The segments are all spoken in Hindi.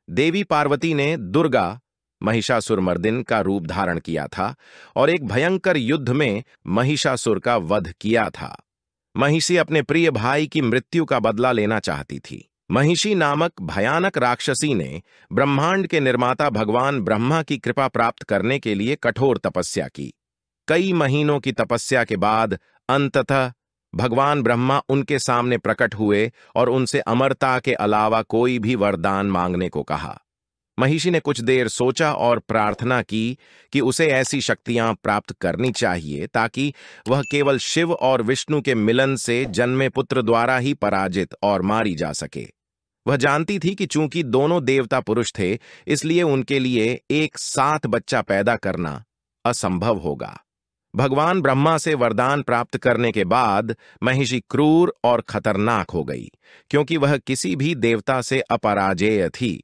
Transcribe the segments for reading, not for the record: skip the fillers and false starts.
देवी पार्वती ने दुर्गा महिषासुरमर्दिन का रूप धारण किया था और एक भयंकर युद्ध में महिषासुर का वध किया था। महिषी अपने प्रिय भाई की मृत्यु का बदला लेना चाहती थी। महिषी नामक भयानक राक्षसी ने ब्रह्मांड के निर्माता भगवान ब्रह्मा की कृपा प्राप्त करने के लिए कठोर तपस्या की। कई महीनों की तपस्या के बाद अंततः भगवान ब्रह्मा उनके सामने प्रकट हुए और उनसे अमरता के अलावा कोई भी वरदान मांगने को कहा। महिषी ने कुछ देर सोचा और प्रार्थना की कि उसे ऐसी शक्तियां प्राप्त करनी चाहिए ताकि वह केवल शिव और विष्णु के मिलन से जन्मे पुत्र द्वारा ही पराजित और मारी जा सके। वह जानती थी कि चूंकि दोनों देवता पुरुष थे, इसलिए उनके लिए एक साथ बच्चा पैदा करना असंभव होगा। भगवान ब्रह्मा से वरदान प्राप्त करने के बाद महिषी क्रूर और खतरनाक हो गई, क्योंकि वह किसी भी देवता से अपराजेय थी।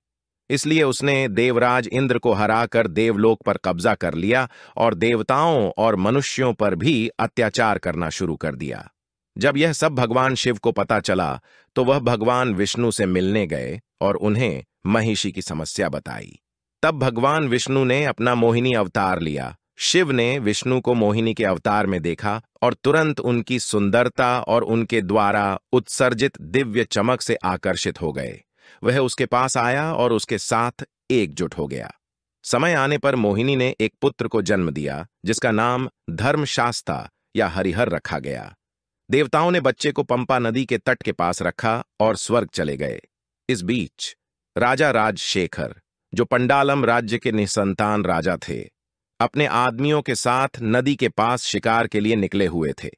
इसलिए उसने देवराज इंद्र को हराकर देवलोक पर कब्जा कर लिया और देवताओं और मनुष्यों पर भी अत्याचार करना शुरू कर दिया। जब यह सब भगवान शिव को पता चला, तो वह भगवान विष्णु से मिलने गए और उन्हें महिषी की समस्या बताई। तब भगवान विष्णु ने अपना मोहिनी अवतार लिया। शिव ने विष्णु को मोहिनी के अवतार में देखा और तुरंत उनकी सुंदरता और उनके द्वारा उत्सर्जित दिव्य चमक से आकर्षित हो गए। वह उसके पास आया और उसके साथ एकजुट हो गया। समय आने पर मोहिनी ने एक पुत्र को जन्म दिया, जिसका नाम धर्मशास्ता या हरिहर रखा गया। देवताओं ने बच्चे को पंपा नदी के तट के पास रखा और स्वर्ग चले गए। इस बीच राजा राजशेखर, जो पंडालम राज्य के निसंतान राजा थे, अपने आदमियों के साथ नदी के पास शिकार के लिए निकले हुए थे।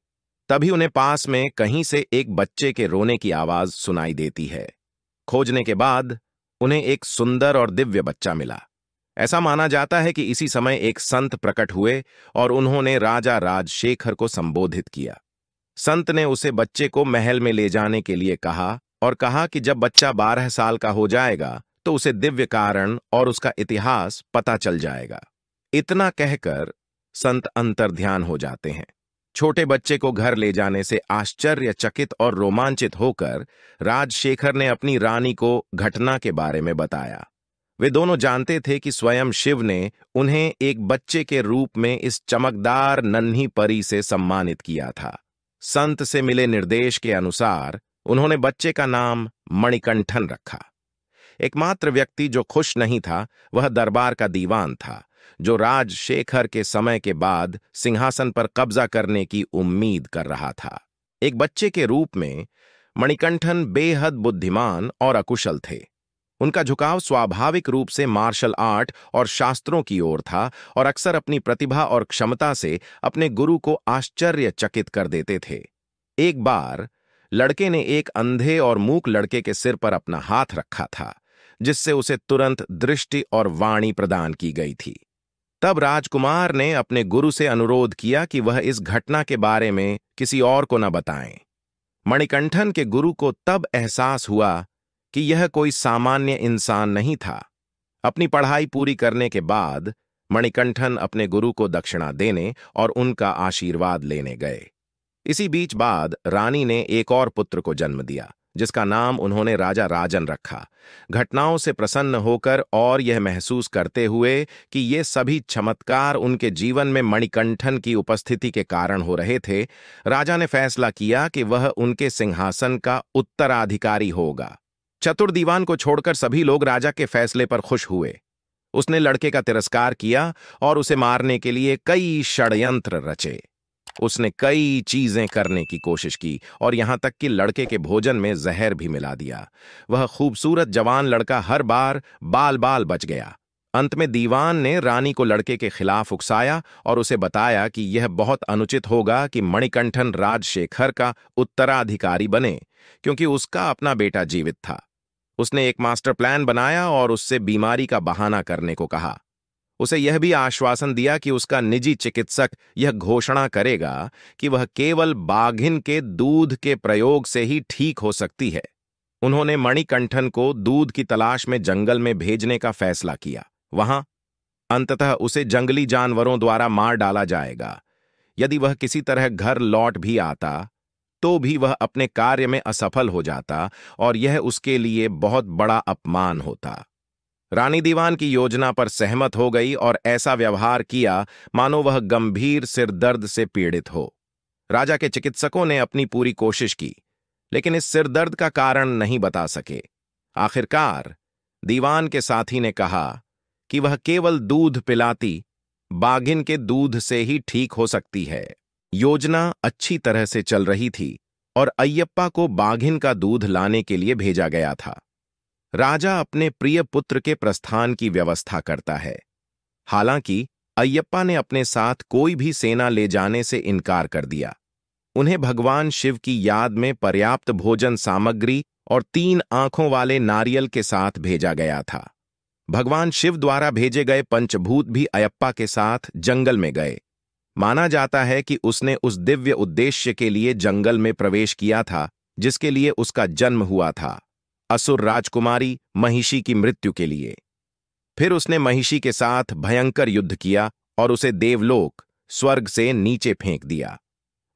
तभी उन्हें पास में कहीं से एक बच्चे के रोने की आवाज सुनाई देती है। खोजने के बाद उन्हें एक सुंदर और दिव्य बच्चा मिला। ऐसा माना जाता है कि इसी समय एक संत प्रकट हुए और उन्होंने राजा राजशेखर को संबोधित किया। संत ने उसे बच्चे को महल में ले जाने के लिए कहा और कहा कि जब बच्चा 12 साल का हो जाएगा तो उसे दिव्य कारण और उसका इतिहास पता चल जाएगा। इतना कहकर संत अंतर्ध्यान हो जाते हैं। छोटे बच्चे को घर ले जाने से आश्चर्यचकित और रोमांचित होकर राजशेखर ने अपनी रानी को घटना के बारे में बताया। वे दोनों जानते थे कि स्वयं शिव ने उन्हें एक बच्चे के रूप में इस चमकदार नन्ही परी से सम्मानित किया था। संत से मिले निर्देश के अनुसार उन्होंने बच्चे का नाम मणिकंठन रखा। एकमात्र व्यक्ति जो खुश नहीं था वह दरबार का दीवान था, जो राजशेखर के समय के बाद सिंहासन पर कब्जा करने की उम्मीद कर रहा था। एक बच्चे के रूप में मणिकंठन बेहद बुद्धिमान और अकुशल थे। उनका झुकाव स्वाभाविक रूप से मार्शल आर्ट और शास्त्रों की ओर था और अक्सर अपनी प्रतिभा और क्षमता से अपने गुरु को आश्चर्यचकित कर देते थे। एक बार लड़के ने एक अंधे और मूक लड़के के सिर पर अपना हाथ रखा था, जिससे उसे तुरंत दृष्टि और वाणी प्रदान की गई थी। तब राजकुमार ने अपने गुरु से अनुरोध किया कि वह इस घटना के बारे में किसी और को न बताएं। मणिकंठन के गुरु को तब एहसास हुआ कि यह कोई सामान्य इंसान नहीं था। अपनी पढ़ाई पूरी करने के बाद मणिकंठन अपने गुरु को दक्षिणा देने और उनका आशीर्वाद लेने गए। इसी बीच बाद रानी ने एक और पुत्र को जन्म दिया, जिसका नाम उन्होंने राजा राजन रखा। घटनाओं से प्रसन्न होकर और यह महसूस करते हुए कि ये सभी चमत्कार उनके जीवन में मणिकंठन की उपस्थिति के कारण हो रहे थे, राजा ने फैसला किया कि वह उनके सिंहासन का उत्तराधिकारी होगा। चतुर दीवान को छोड़कर सभी लोग राजा के फैसले पर खुश हुए। उसने लड़के का तिरस्कार किया और उसे मारने के लिए कई षड्यंत्र रचे। उसने कई चीजें करने की कोशिश की और यहां तक कि लड़के के भोजन में जहर भी मिला दिया। वह खूबसूरत जवान लड़का हर बार बाल बाल बच गया। अंत में दीवान ने रानी को लड़के के खिलाफ उकसाया और उसे बताया कि यह बहुत अनुचित होगा कि मणिकंठन राजशेखर का उत्तराधिकारी बने, क्योंकि उसका अपना बेटा जीवित था। उसने एक मास्टर प्लान बनाया और उससे बीमारी का बहाना करने को कहा। उसे यह भी आश्वासन दिया कि उसका निजी चिकित्सक यह घोषणा करेगा कि वह केवल बाघिन के दूध के प्रयोग से ही ठीक हो सकती है। उन्होंने मणिकंठन को दूध की तलाश में जंगल में भेजने का फैसला किया। वहां अंततः उसे जंगली जानवरों द्वारा मार डाला जाएगा। यदि वह किसी तरह घर लौट भी आता तो भी वह अपने कार्य में असफल हो जाता और यह उसके लिए बहुत बड़ा अपमान होता। रानी दीवान की योजना पर सहमत हो गई और ऐसा व्यवहार किया मानो वह गंभीर सिरदर्द से पीड़ित हो। राजा के चिकित्सकों ने अपनी पूरी कोशिश की, लेकिन इस सिरदर्द का कारण नहीं बता सके। आखिरकार दीवान के साथी ने कहा कि वह केवल दूध पिलाती बाघिन के दूध से ही ठीक हो सकती है। योजना अच्छी तरह से चल रही थी और अय्यप्पा को बाघिन का दूध लाने के लिए भेजा गया था। राजा अपने प्रिय पुत्र के प्रस्थान की व्यवस्था करता है। हालांकि अय्यप्पा ने अपने साथ कोई भी सेना ले जाने से इनकार कर दिया। उन्हें भगवान शिव की याद में पर्याप्त भोजन सामग्री और 3 आंखों वाले नारियल के साथ भेजा गया था। भगवान शिव द्वारा भेजे गए पंचभूत भी अयप्पा के साथ जंगल में गए। माना जाता है कि उसने उस दिव्य उद्देश्य के लिए जंगल में प्रवेश किया था जिसके लिए उसका जन्म हुआ था, असुर राजकुमारी महिषी की मृत्यु के लिए। फिर उसने महिषी के साथ भयंकर युद्ध किया और उसे देवलोक स्वर्ग से नीचे फेंक दिया।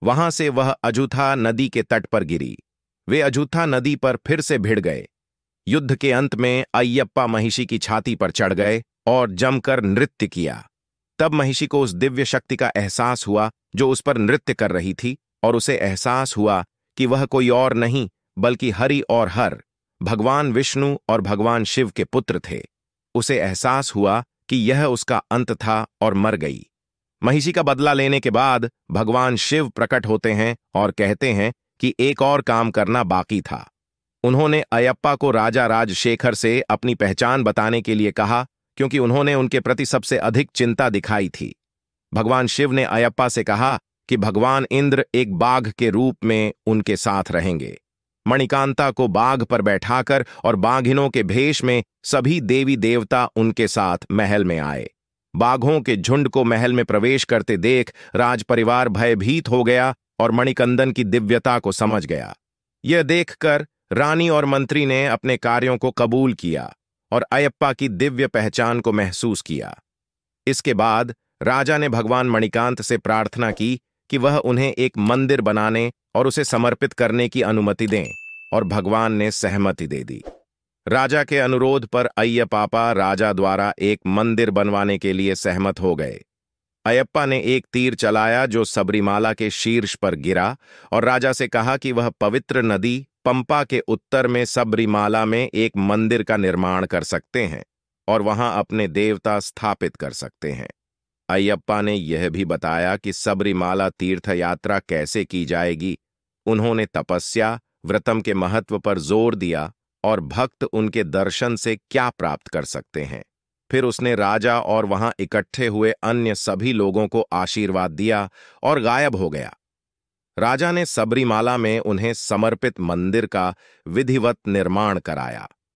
वहां से वह अजूथा नदी के तट पर गिरी। वे अजूथा नदी पर फिर से भिड़ गए। युद्ध के अंत में अय्यप्पा महिषी की छाती पर चढ़ गए और जमकर नृत्य किया। तब महिषी को उस दिव्य शक्ति का एहसास हुआ जो उस पर नृत्य कर रही थी, और उसे एहसास हुआ कि वह कोई और नहीं बल्कि हरि और हर, भगवान विष्णु और भगवान शिव के पुत्र थे। उसे एहसास हुआ कि यह उसका अंत था और मर गई। महिषी का बदला लेने के बाद भगवान शिव प्रकट होते हैं और कहते हैं कि एक और काम करना बाकी था। उन्होंने अयप्पा को राजा राजशेखर से अपनी पहचान बताने के लिए कहा, क्योंकि उन्होंने उनके प्रति सबसे अधिक चिंता दिखाई थी। भगवान शिव ने अयप्पा से कहा कि भगवान इंद्र एक बाघ के रूप में उनके साथ रहेंगे। मणिकांता को बाघ पर बैठाकर और बाघिनों के भेष में सभी देवी देवता उनके साथ महल में आए। बाघों के झुंड को महल में प्रवेश करते देख राजपरिवार भयभीत हो गया और मणिकंदन की दिव्यता को समझ गया। यह देखकर रानी और मंत्री ने अपने कार्यों को कबूल किया और अयप्पा की दिव्य पहचान को महसूस किया। इसके बाद राजा ने भगवान मणिकांत से प्रार्थना की कि वह उन्हें एक मंदिर बनाने और उसे समर्पित करने की अनुमति दें, और भगवान ने सहमति दे दी। राजा के अनुरोध पर अय्यपापा राजा द्वारा एक मंदिर बनवाने के लिए सहमत हो गए। अयप्पा ने एक तीर चलाया जो सबरीमाला के शीर्ष पर गिरा और राजा से कहा कि वह पवित्र नदी पंपा के उत्तर में सबरीमाला में एक मंदिर का निर्माण कर सकते हैं और वहां अपने देवता स्थापित कर सकते हैं। अयप्पा ने यह भी बताया कि सबरीमाला तीर्थ यात्रा कैसे की जाएगी। उन्होंने तपस्या, व्रतम के महत्व पर जोर दिया और भक्त उनके दर्शन से क्या प्राप्त कर सकते हैं। फिर उसने राजा और वहां इकट्ठे हुए अन्य सभी लोगों को आशीर्वाद दिया और गायब हो गया। राजा ने सबरीमाला में उन्हें समर्पित मंदिर का विधिवत निर्माण कराया।